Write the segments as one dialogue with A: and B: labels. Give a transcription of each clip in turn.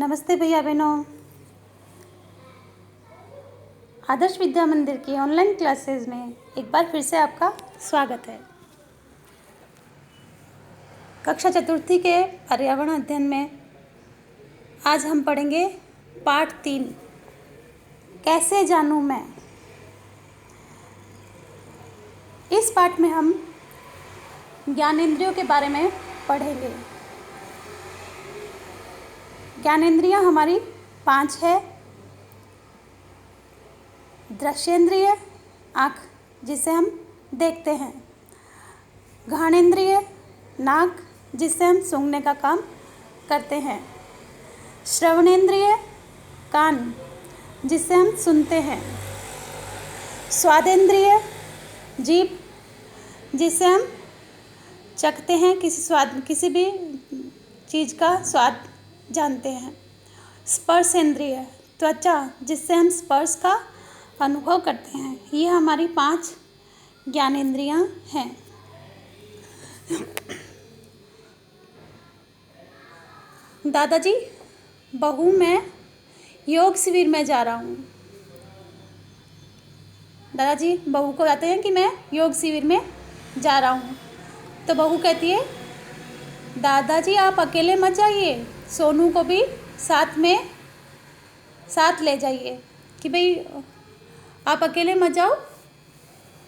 A: नमस्ते भैया बहनों। आदर्श विद्या मंदिर की ऑनलाइन क्लासेस में एक बार फिर से आपका स्वागत है। कक्षा चतुर्थी के पर्यावरण अध्ययन में आज हम पढ़ेंगे पाठ 3, कैसे जानूं मैं। इस पाठ में हम ज्ञानेंद्रियों के बारे में पढ़ेंगे। ज्ञानेंद्रियां हमारी 5 है। दृश्येंद्रिय, आँख जिसे हम देखते हैं। घ्राणेंद्रिय, नाक जिससे हम सूंघने का काम करते हैं। श्रवणेंद्रिय, कान जिससे हम सुनते हैं। स्वादेंद्रिय, जीभ जिससे हम चखते हैं, किसी भी चीज़ का स्वाद जानते हैं। स्पर्शेंद्रिय, त्वचा जिससे हम स्पर्श का अनुभव करते हैं। ये हमारी 5 ज्ञानेंद्रियां हैं। दादाजी, बहू मैं योग शिविर में जा रहा हूँ। दादाजी बहू को बताते हैं कि मैं योग शिविर में जा रहा हूँ। तो बहू कहती है, दादाजी आप अकेले मत जाइए, सोनू को भी साथ ले जाइए। कि भाई आप अकेले मत जाओ,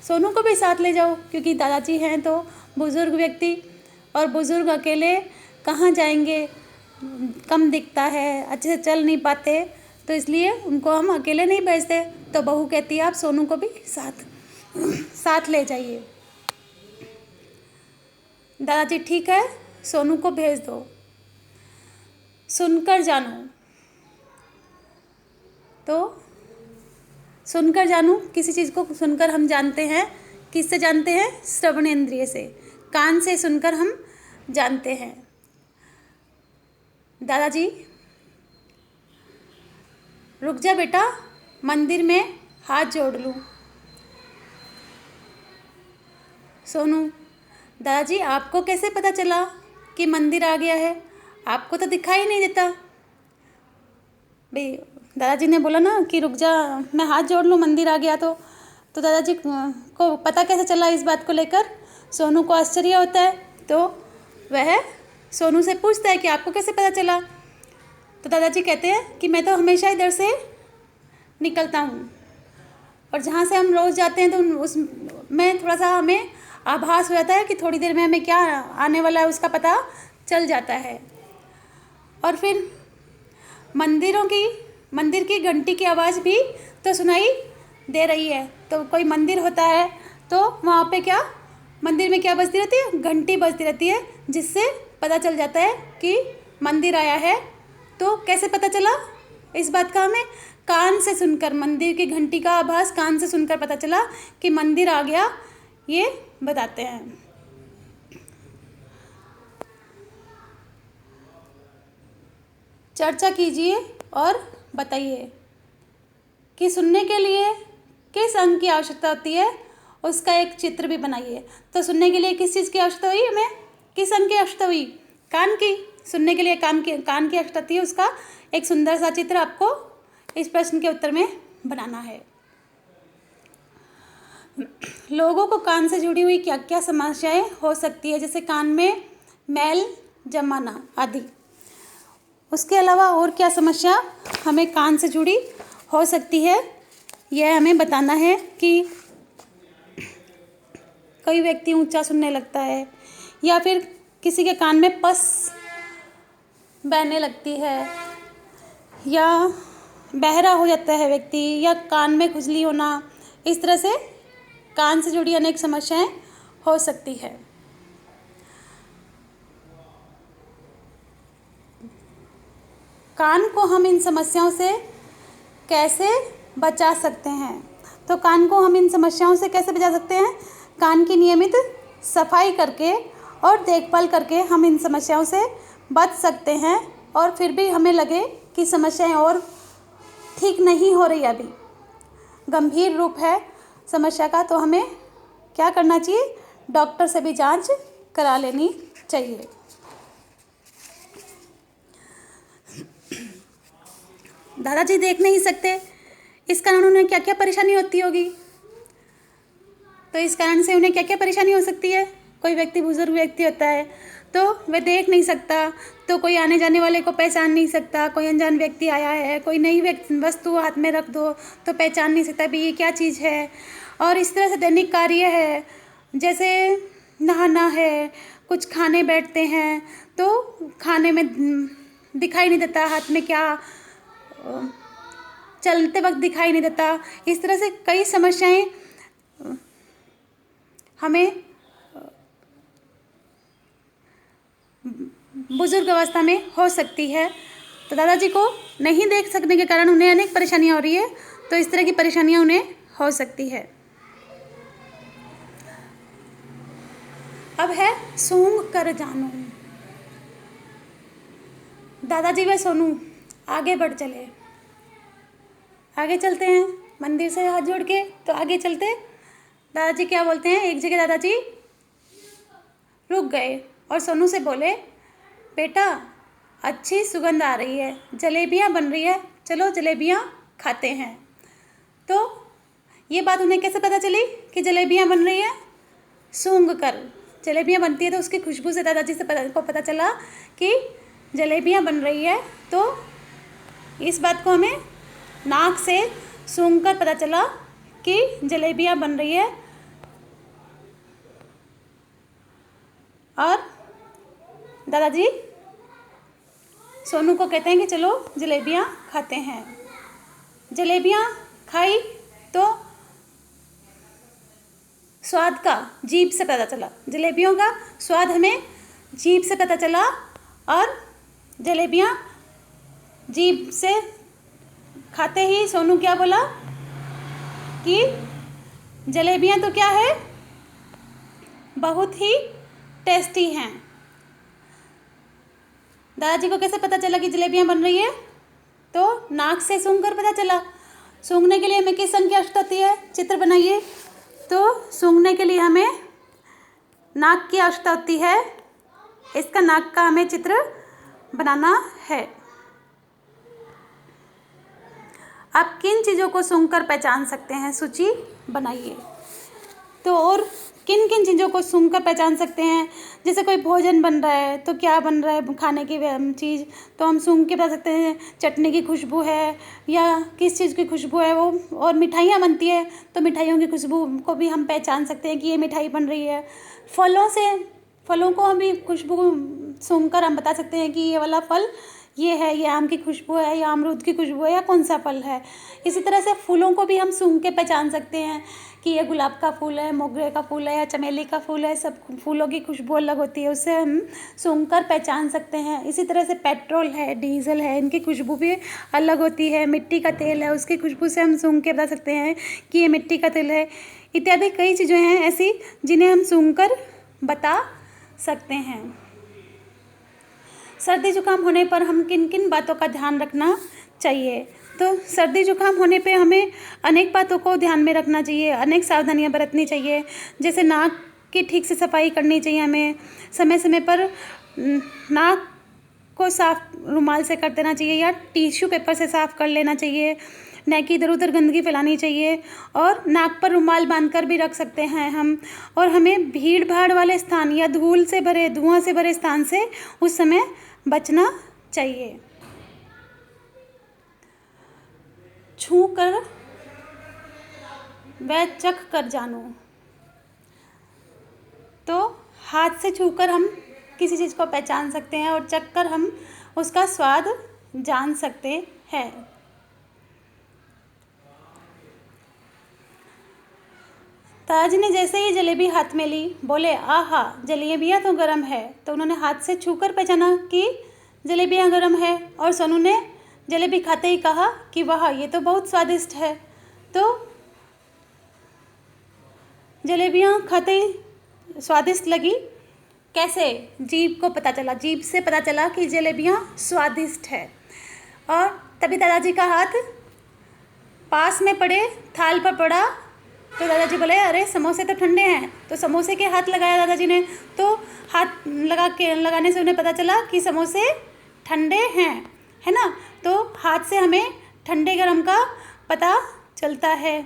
A: सोनू को भी साथ ले जाओ, क्योंकि दादाजी हैं तो बुज़ुर्ग व्यक्ति, और बुज़ुर्ग अकेले कहाँ जाएंगे, कम दिखता है, अच्छे से चल नहीं पाते, तो इसलिए उनको हम अकेले नहीं भेजते। तो बहू कहती है आप सोनू को भी साथ ले जाइए। दादाजी ठीक है, सोनू को भेज दो। सुनकर जानूं, तो सुनकर जानूं, किसी चीज़ को सुनकर हम जानते हैं। किससे जानते हैं? श्रवणेंद्रिय से, कान से सुनकर हम जानते हैं। दादाजी रुक जा बेटा, मंदिर में हाथ जोड़ लूं। सोनू, दादाजी आपको कैसे पता चला कि मंदिर आ गया है? आपको तो दिखाई नहीं देता। भाई दादाजी ने बोला ना कि रुक जा, मैं हाथ जोड़ लूँ, मंदिर आ गया। तो दादाजी को पता कैसे चला इस बात को लेकर? सोनू को आश्चर्य होता है, तो वह सोनू से पूछता है कि आपको कैसे पता चला? तो दादाजी कहते हैं कि मैं तो हमेशा इधर से निकलता हूँ, और जहाँ से हम रोज़ जाते हैं तो उसमें थोड़ा सा हमें आभास हो जाता है कि थोड़ी देर में हमें क्या आने वाला है उसका पता चल जाता है। और फिर मंदिर की घंटी की आवाज़ भी तो सुनाई दे रही है। तो कोई मंदिर होता है तो वहाँ पे क्या, मंदिर में क्या बजती रहती है? घंटी बजती रहती है, जिससे पता चल जाता है कि मंदिर आया है। तो कैसे पता चला इस बात का? हमें कान से सुनकर, मंदिर की घंटी का आभास कान से सुनकर पता चला कि मंदिर आ गया, ये बताते हैं। चर्चा कीजिए और बताइए कि सुनने के लिए किस अंग की आवश्यकता होती है, उसका एक चित्र भी बनाइए। तो सुनने के लिए किस चीज़ की आवश्यकता हुई हमें? किस अंग की आवश्यकता हुई? कान की। सुनने के लिए कान की आवश्यकता थी। उसका एक सुंदर सा चित्र आपको इस प्रश्न के उत्तर में बनाना है। लोगों को कान से जुड़ी हुई क्या क्या समस्याएं हो सकती है, जैसे कान में मैल जमाना आदि। उसके अलावा और क्या समस्या हमें कान से जुड़ी हो सकती है, यह हमें बताना है। कि कोई व्यक्ति ऊंचा सुनने लगता है, या फिर किसी के कान में पस बहने लगती है, या बहरा हो जाता है व्यक्ति, या कान में खुजली होना। इस तरह से कान से जुड़ी अनेक समस्याएं हो सकती है। कान को हम इन समस्याओं से कैसे बचा सकते हैं? तो कान को हम इन समस्याओं से कैसे बचा सकते हैं? कान की नियमित सफाई करके और देखभाल करके हम इन समस्याओं से बच सकते हैं। और फिर भी हमें लगे कि समस्याएं और ठीक नहीं हो रही, अभी गंभीर रूप है समस्या का, तो हमें क्या करना चाहिए? डॉक्टर से भी जांच करा लेनी चाहिए। दादाजी देख नहीं सकते, इस कारण उन्हें क्या क्या परेशानी होती होगी। तो इस कारण से उन्हें क्या क्या परेशानी हो सकती है। कोई व्यक्ति बुजुर्ग व्यक्ति होता है तो वह देख नहीं सकता, तो कोई आने जाने वाले को पहचान नहीं सकता। कोई अनजान व्यक्ति आया है, कोई नई वस्तु हाथ में रख दो तो पहचान नहीं सकता भी ये क्या चीज़ है। और इस तरह से दैनिक कार्य है, जैसे नहाना है, कुछ खाने बैठते हैं तो खाने में दिखाई नहीं देता हाथ में क्या, चलते वक्त दिखाई नहीं देता। इस तरह से कई समस्याएं हमें बुजुर्ग अवस्था में हो सकती है। तो दादाजी को नहीं देख सकने के कारण उन्हें अनेक परेशानियां हो रही है, तो इस तरह की परेशानियां उन्हें हो सकती है। अब है सूंघ कर जानू। दादाजी व सोनू आगे बढ़ चले। आगे चलते हैं मंदिर से हाथ जोड़ के, तो आगे चलते दादाजी क्या बोलते हैं, एक जगह दादाजी रुक गए और सोनू से बोले, बेटा अच्छी सुगंध आ रही है, जलेबियाँ बन रही है, चलो जलेबियाँ खाते हैं। तो ये बात उन्हें कैसे पता चली कि जलेबियाँ बन रही है? सूंघ कर जलेबियाँ बनती है तो उसकी खुशबू से दादाजी से पता चला कि जलेबियाँ बन रही है। तो इस बात को हमें नाक से सूंघ कर पता चला कि जलेबियाँ बन रही है। और दादाजी सोनू को कहते हैं कि चलो जलेबियाँ खाते हैं। जलेबियाँ खाई तो स्वाद का जीभ से पता चला, जलेबियों का स्वाद हमें जीभ से पता चला। और जलेबियाँ जीभ से खाते ही सोनू क्या बोला कि जलेबियाँ तो क्या है, बहुत ही टेस्टी हैं। दादाजी को कैसे पता चला कि जलेबियाँ बन रही है? तो नाक से सूंघ कर पता चला। सूंघने के लिए हमें किस अंग की आवश्यकता होती है? चित्र बनाइए। तो सूंघने के लिए हमें नाक की आवश्यकता होती है। इसका नाक का हमें चित्र बनाना है। आप किन चीज़ों को सूंघकर पहचान सकते हैं? सूची बनाइए। तो और किन किन चीज़ों को सूंघकर पहचान सकते हैं? जैसे कोई भोजन बन रहा है तो क्या बन रहा है खाने की चीज़, तो हम सूंघ के बता सकते हैं चटनी की खुशबू है या किस चीज़ की खुशबू है वो। और मिठाइयाँ बनती है तो मिठाइयों की खुशबू को भी हम पहचान सकते हैं कि ये मिठाई बन रही है। फलों को हम भी खुशबू सूंघकर हम बता सकते हैं कि ये वाला फल ये है, ये आम की खुशबू है या अमरूद की खुशबू है या कौन सा फल है। इसी तरह से फूलों को भी हम सूंघ के पहचान सकते हैं कि ये गुलाब का फूल है, मोगरे का फूल है या चमेली का फूल है। सब फूलों की खुशबू अलग होती है, उससे हम सूंघ कर पहचान सकते हैं। इसी तरह से पेट्रोल है, डीजल है, इनकी खुशबू भी अलग होती है। मिट्टी का तेल है, उसकी खुशबू से हम सूंघ के बता सकते हैं कि ये मिट्टी का तेल है। इत्यादि कई चीज़ें हैं ऐसी जिन्हें हम सूंघ कर बता सकते हैं। सर्दी जुकाम होने पर हम किन किन बातों का ध्यान रखना चाहिए? तो सर्दी जुकाम होने पे हमें अनेक बातों को ध्यान में रखना चाहिए, अनेक सावधानियां बरतनी चाहिए। जैसे नाक की ठीक से सफाई करनी चाहिए, हमें समय समय पर नाक को साफ रुमाल से कर देना चाहिए या टिश्यू पेपर से साफ कर लेना चाहिए। न कि इधर उधर गंदगी फैलानी चाहिए। और नाक पर रुमाल बांधकर भी रख सकते हैं हम। और हमें भीड़ भाड़ वाले स्थान या धूल से भरे, धुआं से भरे स्थान से उस समय बचना चाहिए। छू कर व चख कर जानू। तो हाथ से छूकर हम किसी चीज़ को पहचान सकते हैं और चख कर हम उसका स्वाद जान सकते हैं। ताज ने जैसे ही जलेबी हाथ में ली, बोले, आहा, जलेबियाँ तो गर्म है। तो उन्होंने हाथ से छूकर पहचाना कि जलेबियाँ गर्म है। और सोनू ने जलेबी खाते ही कहा कि वाह, ये तो बहुत स्वादिष्ट है। तो जलेबियाँ खाते ही स्वादिष्ट लगी। कैसे? जीभ को पता चला, जीभ से पता चला कि जलेबियाँ स्वादिष्ट है। और तभी दादाजी का हाथ पास में पड़े थाल पर पड़ा। तो दादाजी बोले, अरे समोसे तो ठंडे हैं। तो समोसे के हाथ लगाया दादाजी ने। तो हाथ लगाने से उन्हें पता चला कि समोसे ठंडे हैं, है ना। तो हाथ से हमें ठंडे गरम का पता चलता है।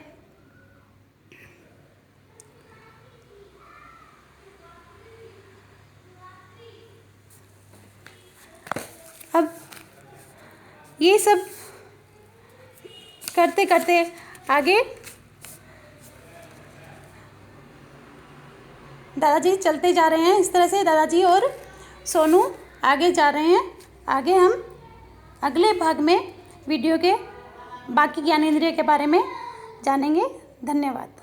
A: अब ये सब करते करते आगे दादाजी चलते जा रहे हैं। इस तरह से दादाजी और सोनू आगे जा रहे हैं। आगे हम अगले भाग में वीडियो के बाकी ज्ञानेंद्रिय के बारे में जानेंगे। धन्यवाद।